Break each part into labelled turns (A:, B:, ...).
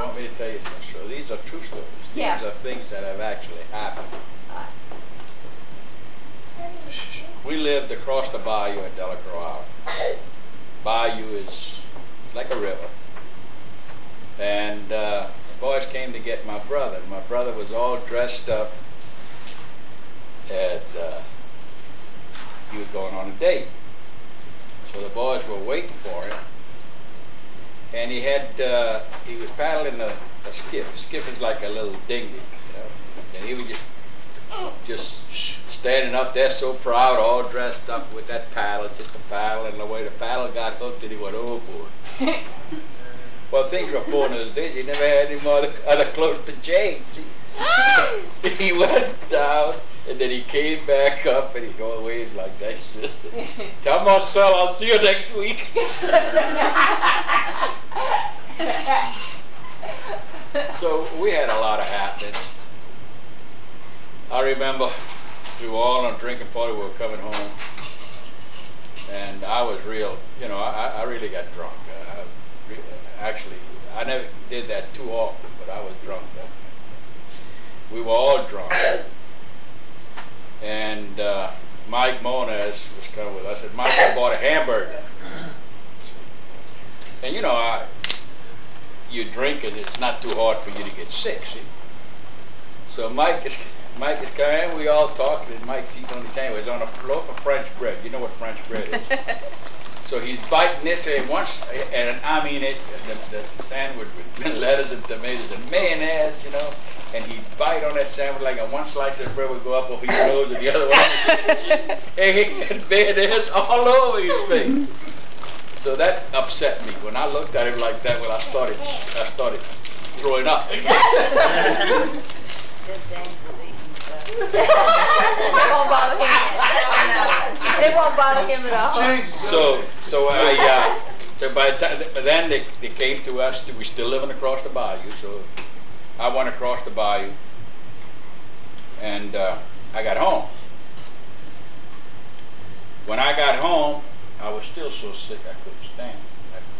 A: want me to tell you some stories? These are true stories.
B: Yeah.
A: These are things that have actually happened. We lived across the bayou in Delacroix. Bayou is like a river. And the boys came to get my brother. My brother was all dressed up, and he was going on a date. So the boys were waiting for him, and he was paddling a skiff. Skiff is like a little dinghy, you know, and he was just standing up there so proud, all dressed up with that paddle, just a paddle, and the way the paddle got hooked, and he went overboard. Well, things were poor in those days. He never had any more other clothes to change. He went down, and then he came back up, and he go away like that. Tell Marcel, I'll see you next week. So we had a lot of happenings. I remember we were all on a drinking party. We were coming home, and I was real. You know, I really got drunk. Actually, I never did that too often, but I was drunk that night. We were all drunk. And Mike Moniz was coming with us, and Mike had bought a hamburger. And you know, you drink and it's not too hard for you to get sick, see? So Mike is coming in, we all talking, and Mike's eating on his sandwich on a loaf of French bread. You know what French bread is. So he's biting this and I mean it, the sandwich with lettuce and tomatoes and mayonnaise, you know, and he'd bite on that sandwich like one slice of bread would go up over his nose and the other one, and he had mayonnaise all over his face. So that upset me. When I looked at him like that, well, I started throwing up.
B: It won't bother him. It won't bother him at all.
A: So by the time, then they came to us. We still living across the bayou, so I went across the bayou, and I got home. When I got home, I was still so sick I couldn't stand.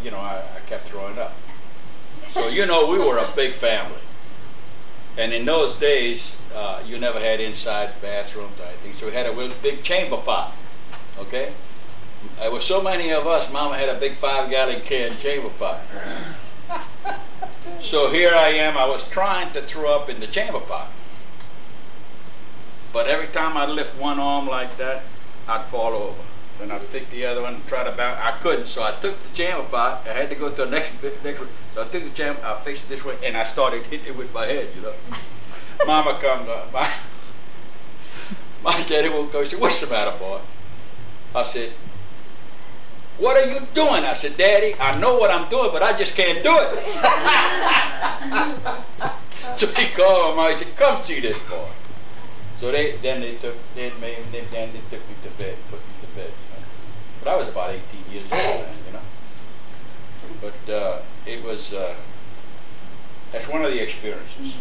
A: You know, I kept throwing up. So you know, we were a big family, and in those days, you never had inside bathrooms or anything, so we had a real big chamber pot, okay? There were so many of us, Mama had a big 5-gallon can chamber pot. So here I am, I was trying to throw up in the chamber pot. But every time I lift one arm like that, I'd fall over. Then I'd pick the other one and try to bounce. I couldn't, so I took the chamber pot. I had to go to the next one. So I took the chamber, I faced it this way, and I started hitting it with my head, you know. Mama comes up. My daddy woke up and said, "What's the matter, boy?" I said, "What are you doing?" I said, "Daddy, I know what I'm doing, but I just can't do it." So he called my mom and said, "Come see this boy." So they took me to bed, put me to bed. You know? But I was about 18 years old then, you know. But it was that's one of the experiences.